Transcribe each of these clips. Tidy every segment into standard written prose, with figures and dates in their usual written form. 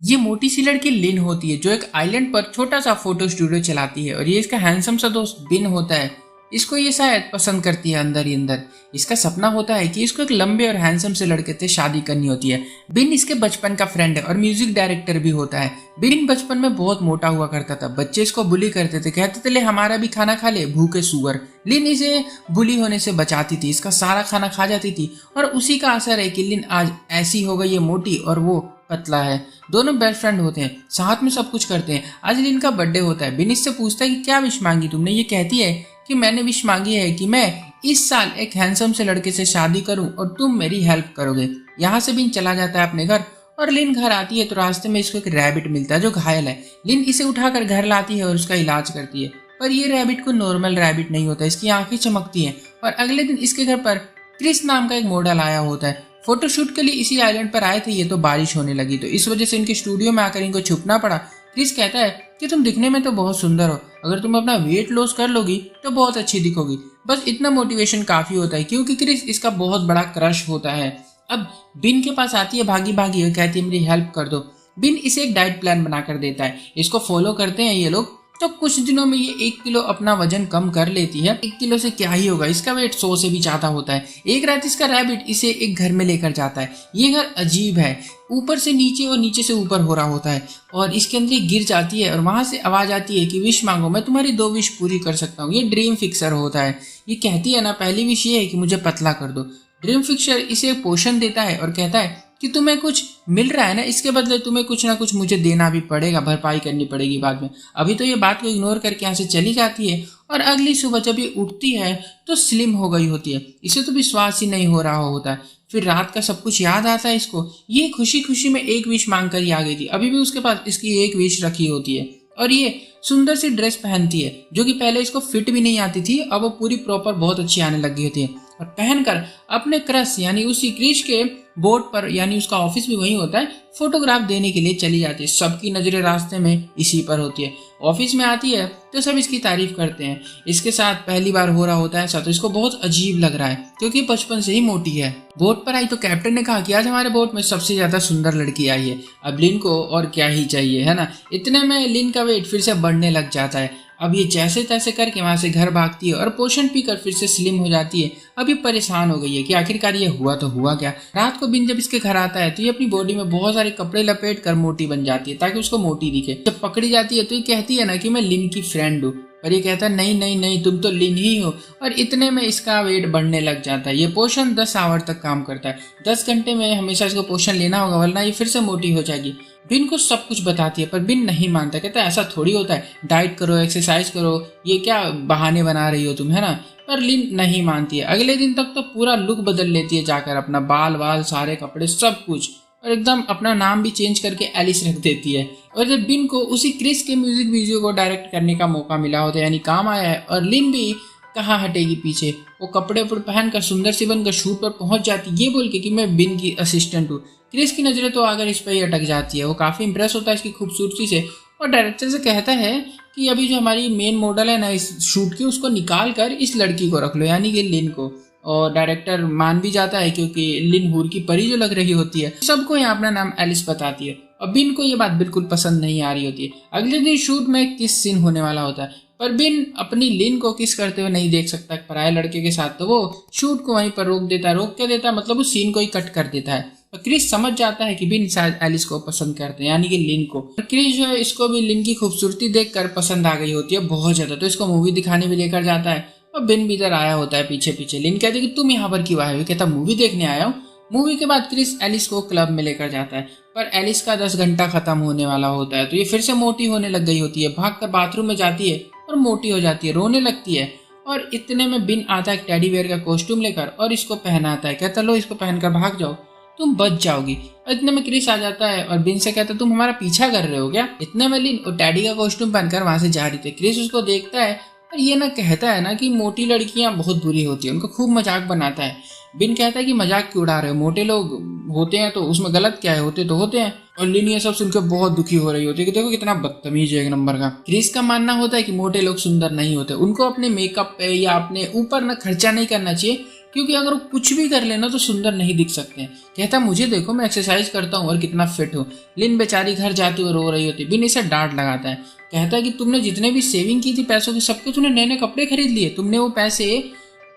ये मोटी सी लड़की लिन होती है जो एक आइलैंड पर छोटा सा फोटो स्टूडियो चलाती है और ये इसका हैंडसम सा दोस्त बिन होता है। इसको ये शायद पसंद करती है अंदर ही अंदर। इसका सपना होता है कि इसको एक लंबे और हैंडसम से लड़के से शादी करनी होती है। बिन इसके बचपन का फ्रेंड है और म्यूजिक डायरेक्टर भी होता है। बिन बचपन में बहुत मोटा हुआ करता था, बच्चे इसको बुली करते थे, कहते थे ले हमारा भी खाना खा ले भूखे सुअर। लिन इसे बुली होने से बचाती थी, इसका सारा खाना खा जाती थी और उसी का असर है कि लिन आज ऐसी हो गई है मोटी और वो पतला है। दोनों बेस्ट फ्रेंड होते हैं, साथ में सब कुछ करते हैं। आज लिन का बर्थडे होता है। बिन इससे पूछता है कि क्या विश मांगी तुमने। ये कहती है कि मैंने विश मांगी है कि मैं इस साल एक हैंडसम से लड़के से शादी करूं और तुम मेरी हेल्प करोगे। यहाँ से बिन चला जाता है अपने घर और लिन घर आती है तो रास्ते में इसको एक रैबिट मिलता है जो घायल है। लिन इसे उठाकर घर लाती है और उसका इलाज करती है, पर ये रैबिट को नॉर्मल रैबिट नहीं होता, इसकी आंखें चमकती हैं। और अगले दिन इसके घर पर क्रिस नाम का एक मॉडल आया होता है। फोटोशूट के लिए इसी आइलैंड पर आए थे ये, तो बारिश होने लगी तो इस वजह से इनके स्टूडियो में आकर इनको छुपना पड़ा। क्रिस कहता है कि तुम दिखने में तो बहुत सुंदर हो, अगर तुम अपना वेट लॉस कर लोगी तो बहुत अच्छी दिखोगी। बस इतना मोटिवेशन काफी होता है क्योंकि क्रिस इसका बहुत बड़ा क्रश होता है। अब बिन के पास आती है भागी भागी और कहती है मेरी हेल्प कर दो। बिन इसे एक डाइट प्लान बनाकर देता है, इसको फॉलो करते हैं ये लोग तो कुछ दिनों में ये 1 किलो अपना वजन कम कर लेती है। 1 किलो से क्या ही होगा, इसका वेट 100 से भी ज्यादा होता है। एक रात इसका रैबिट इसे एक घर में लेकर जाता है। ये घर अजीब है, ऊपर से नीचे और नीचे से ऊपर हो रहा होता है और इसके अंदर ये गिर जाती है और वहां से आवाज आती है कि विश मांगो, मैं तुम्हारी 2 विश पूरी कर सकता हूँ। ये ड्रीम फिक्सर होता है। ये कहती है ना पहली विश ये है कि मुझे पतला कर दो। ड्रीम फिक्सर इसे पोषण देता है और कहता है कि तुम्हें कुछ मिल रहा है ना, इसके बदले तुम्हें कुछ ना कुछ मुझे देना भी पड़ेगा, भरपाई करनी पड़ेगी बाद में। अभी तो ये बात को इग्नोर करके यहाँ से चली जाती है और अगली सुबह जब ये उठती है तो स्लिम हो गई होती है। इसे तो विश्वास ही नहीं हो रहा होता है। फिर रात का सब कुछ याद आता है इसको। ये खुशी खुशी में एक विश मांग कर ही आ गई थी, अभी भी उसके पास इसकी एक विश रखी होती है और ये सुंदर सी ड्रेस पहनती है जो कि पहले इसको फिट भी नहीं आती थी, अब वो पूरी प्रॉपर बहुत अच्छी आने लगी होती है और पहनकर अपने क्रश यानी उसी क्रिश के बोर्ड पर, यानी उसका ऑफिस भी वही होता है, फोटोग्राफ देने के लिए चली जाती है। सबकी नजरें रास्ते में इसी पर होती है। ऑफिस में आती है तो सब इसकी तारीफ करते हैं। इसके साथ पहली बार हो रहा होता है ऐसा, तो इसको बहुत अजीब लग रहा है क्योंकि बचपन से ही मोटी है। बोट पर आई तो कैप्टन ने कहा कि आज हमारे बोट में सबसे ज्यादा सुंदर लड़की आई है, अब लिन को और क्या ही चाहिए, है ना। इतने में लिन का वेट फिर से बढ़ने लग जाता है। अब ये जैसे तैसे करके वहां से घर भागती है और पोषण पीकर फिर से स्लिम हो जाती है। अभी परेशान हो गई है कि आखिरकार ये हुआ तो हुआ क्या। रात को बिन जब इसके घर आता है तो ये अपनी बॉडी में बहुत सारे कपड़े लपेट कर मोटी बन जाती है ताकि उसको मोटी दिखे। जब पकड़ी जाती है तो ये कहती है ना कि मैं लिन की फ्रेंड हूँ, पर ये कहता है नहीं नहीं नहीं तुम तो लिन ही हो। और इतने में इसका वेट बढ़ने लग जाता है। ये पोषण 10 आवर तक काम करता है। 10 घंटे में हमेशा इसको पोषण लेना होगा वरना ये फिर से मोटी हो जाएगी। बिन को सब कुछ बताती है पर बिन नहीं मानता, कहता है ऐसा थोड़ी होता है, डाइट करो, एक्सरसाइज करो, ये क्या बहाने बना रही हो तुम, है ना। पर लिन नहीं मानती है। अगले दिन तक तो पूरा लुक बदल लेती है जाकर, अपना बाल वाल सारे कपड़े सब कुछ, और एकदम अपना नाम भी चेंज करके एलिस रख देती है। और जब बिन को उसी क्रिस के म्यूजिक वीडियो को डायरेक्ट करने का मौका मिला होता है, यानी काम आया है, और लिन भी कहाँ हटेगी पीछे। वो कपड़े पर पहनकर सुंदर सी बनकर शूट पर पहुंच जाती ये बोल के कि मैं बिन की असिस्टेंट हूँ। क्रिस की नजरें तो आकर इस पर ही अटक जाती है। वो काफी इंप्रेस होता है इसकी खूबसूरती से और डायरेक्टर से कहता है कि अभी जो हमारी मेन मॉडल है ना इस शूट की, उसको निकाल कर इस लड़की को रख लो, यानी कि लिन को। और डायरेक्टर मान भी जाता है क्योंकि लिन हूर की परी जो लग रही होती है। सबको यहाँ अपना नाम एलिस बताती है और बिन को ये बात बिल्कुल पसंद नहीं आ रही होती है। अगले दिन शूट में किस सीन होने वाला होता है पर बिन अपनी लिन को किस करते हुए नहीं देख सकता पराये लड़के के साथ, तो वो शूट को वहीं पर रोक देता है। रोक के देता है मतलब उस सीन को ही कट कर देता है। तो क्रिस समझ जाता है कि बिन शायद एलिस को पसंद करते हैं, यानी कि लिन को। क्रिस जो है इसको भी लिन की खूबसूरती देखकर पसंद आ गई होती है बहुत ज्यादा, तो इसको मूवी दिखाने भी लेकर जाता है और बिन भी इधर आया होता है पीछे पीछे। लिन कहती है कि तुम यहाँ पर क्यों आए हो, कहता मूवी देखने आया हूँ। मूवी के बाद क्रिस एलिस को क्लब में लेकर जाता है पर एलिस का 10 घंटा खत्म होने वाला होता है, तो ये फिर से मोटी होने लग गई होती है। भागकर बाथरूम में जाती है और मोटी हो जाती है, रोने लगती है। और इतने में बिन आता है एक टेडी बेयर का कॉस्ट्यूम लेकर और इसको पहनाता है, कहता लो इसको पहनकर भाग जाओ, तुम बच जाओगी। इतने में क्रिस आ जाता है और बिन से कहता तुम हमारा पीछा कर रहे हो क्या। इतने में लिन और टैडी का कॉस्ट्यूम पहनकर वहां से जा रही थी। क्रिस उसको देखता है और ये ना कहता है ना कि मोटी लड़कियां बहुत बुरी होती है, उनको खूब मजाक बनाता है। बिन कहता है कि मजाक क्यों उड़ा रहे हो, मोटे लोग होते हैं तो उसमें गलत क्या है, होते तो होते हैं। और लिन ये सब सुनकर बहुत दुखी हो रही होती है कि देखो कितना बदतमीज है एक नंबर का। क्रिस का मानना होता है कि मोटे लोग सुंदर नहीं होते, उनको अपने मेकअप पे या अपने ऊपर ना खर्चा नहीं करना चाहिए, क्योंकि अगर वो कुछ भी कर लेना तो सुंदर नहीं दिख सकते हैं। कहता मुझे देखो मैं एक्सरसाइज करता हूँ और कितना फिट हूँ। लिन बेचारी घर जाती हुई रो रही होती। बिन इसे डांट लगाता है, कहता है कि तुमने जितने भी सेविंग की थी पैसों की सबके तूने नए नए कपड़े खरीद लिए, तुमने वो पैसे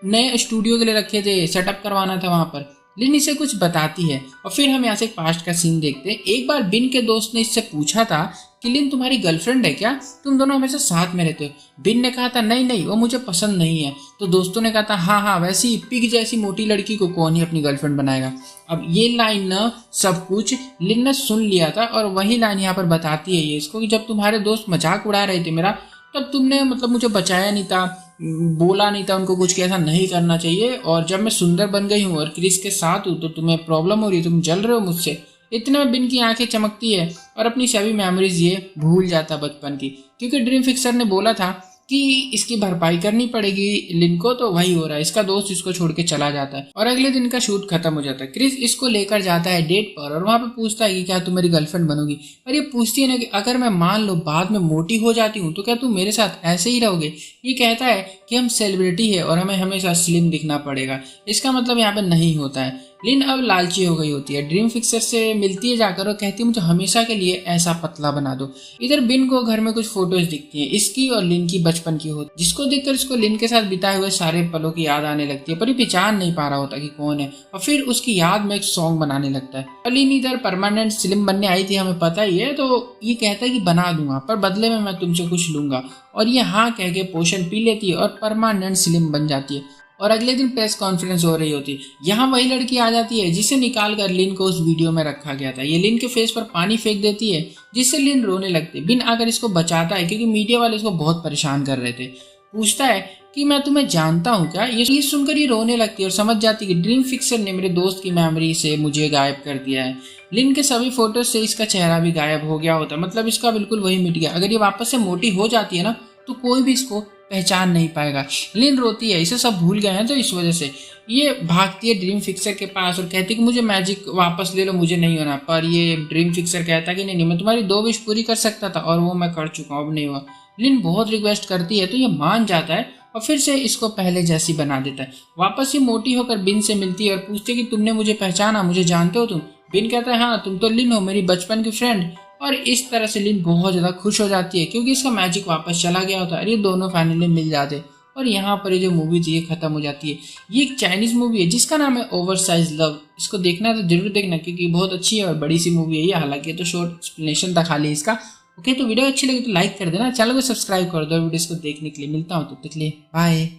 नए स्टूडियो के लिए रखे थे, सेटअप करवाना था वहां पर। लिन इसे कुछ बताती है और फिर हम यहाँ से एक पास्ट का सीन देखते हैं। एक बार बिन के दोस्त ने इससे पूछा था कि लिन तुम्हारी गर्लफ्रेंड है क्या, तुम दोनों हमेशा साथ में रहते हो। बिन ने कहा था नहीं नहीं वो मुझे पसंद नहीं है। तो दोस्तों ने कहा था हाँ हाँ वैसी पिग जैसी मोटी लड़की को कौन ही अपनी गर्लफ्रेंड बनाएगा। अब ये लाइन न सब कुछ लिन ने सुन लिया था और वही लाइन यहाँ पर बताती है ये इसको कि जब तुम्हारे दोस्त मजाक उड़ा रहे थे मेरा, तब तुमने मतलब मुझे बचाया नहीं था, बोला नहीं था उनको कुछ कि ऐसा नहीं करना चाहिए। और जब मैं सुंदर बन गई हूँ और क्रिस के साथ हूँ तो तुम्हें प्रॉब्लम हो रही है, तुम जल रहे हो मुझसे। इतने में बिन की आंखें चमकती है और अपनी सभी मेमोरीज ये भूल जाता बचपन की, क्योंकि ड्रीम फिक्सर ने बोला था कि इसकी भरपाई करनी पड़ेगी लिन को। तो वही हो रहा है, इसका दोस्त इसको छोड़ के चला जाता है और अगले दिन का शूट खत्म हो जाता है। क्रिस इसको लेकर जाता है डेट पर और वहां पे पूछता है कि क्या तुम मेरी गर्लफ्रेंड बनोगी। और ये पूछती है ना कि अगर मैं मान लो बाद में मोटी हो जाती हूँ तो क्या तुम मेरे साथ ऐसे ही रहोगे। ये कहता है कि हम सेलिब्रिटी है और हमें हमेशा स्लिम दिखना पड़ेगा। इसका मतलब यहाँ पे नहीं होता है। लिन अब लालची हो गई होती है, ड्रीम फिक्सर से मिलती है जाकर और कहती है मुझे हमेशा के लिए ऐसा पतला बना दो। इधर बिन को घर में कुछ फोटोज दिखती हैं, इसकी और लिन की बचपन की होती, जिसको देखकर इसको लिन के साथ बिताए हुए सारे पलों की याद आने लगती है, पर ये पहचान नहीं पा रहा होता कि कौन है। और फिर उसकी याद में एक सॉन्ग बनाने लगता है। और लिन इधर परमानेंट स्लिम बनने आई थी हमें पता ही है, तो ये कहता है कि बना दूंगा पर बदले में मैं तुमसे कुछ लूंगा। और ये हाँ कह के पोशन पी लेती है और परमानेंट स्लिम बन जाती है। और अगले दिन प्रेस कॉन्फ्रेंस हो रही होती है। यहाँ वही लड़की आ जाती है जिसे निकाल कर लिन को उस वीडियो में रखा गया था। ये लिन के फेस पर पानी फेंक देती है जिससे लिन रोने लगती है। बिन आकर इसको बचाता है क्योंकि मीडिया वाले इसको बहुत परेशान कर रहे थे। पूछता है कि मैं तुम्हें जानता हूँ क्या। ये सुनकर ये रोने लगती है और समझ जाती है कि ड्रीम फिक्सर ने मेरे दोस्त की मेमोरी से मुझे गायब कर दिया है। लिन के सभी फोटोज से इसका चेहरा भी गायब हो गया होता, मतलब इसका बिल्कुल वही मिट गया। अगर ये वापस से मोटी हो जाती है ना तो कोई भी इसको पहचान नहीं पाएगा। लिन रोती है, इसे सब भूल गए हैं तो इस वजह से ये भागती है ड्रीम फिक्सर के पास और कहती है कि मुझे मैजिक वापस ले लो, मुझे नहीं होना। पर ये ड्रीम फिक्सर कहता है कि नहीं मैं तुम्हारी 2 विश पूरी कर सकता था और वो मैं कर चुका हूँ, अब नहीं हुआ। लिन बहुत रिक्वेस्ट करती है तो ये मान जाता है और फिर से इसको पहले जैसी बना देता है। वापस ये मोटी होकर बिन से मिलती है और पूछती है कि तुमने मुझे पहचाना, मुझे जानते हो तुम। बिन कहता है हाँ तुम तो लिन हो, मेरी बचपन की फ्रेंड। और इस तरह से लिन बहुत ज़्यादा खुश हो जाती है क्योंकि इसका मैजिक वापस चला गया होता है और ये दोनों फाइनली मिल जाते हैं। और यहाँ पर ये जो मूवी थी ये खत्म हो जाती है। ये एक चाइनीज़ मूवी है जिसका नाम है ओवरसाइज लव। इसको देखना है तो जरूर देखना क्योंकि बहुत अच्छी है और बड़ी सी मूवी है ये। हालांकि तो शॉर्ट एक्सप्लेनेशन था खाली इसका। ओके तो वीडियो अच्छी लगी तो लाइक कर देना, चैनल को सब्सक्राइब कर दो वीडियोस को देखने के लिए। मिलता हूँ तब तक के लिए बाय।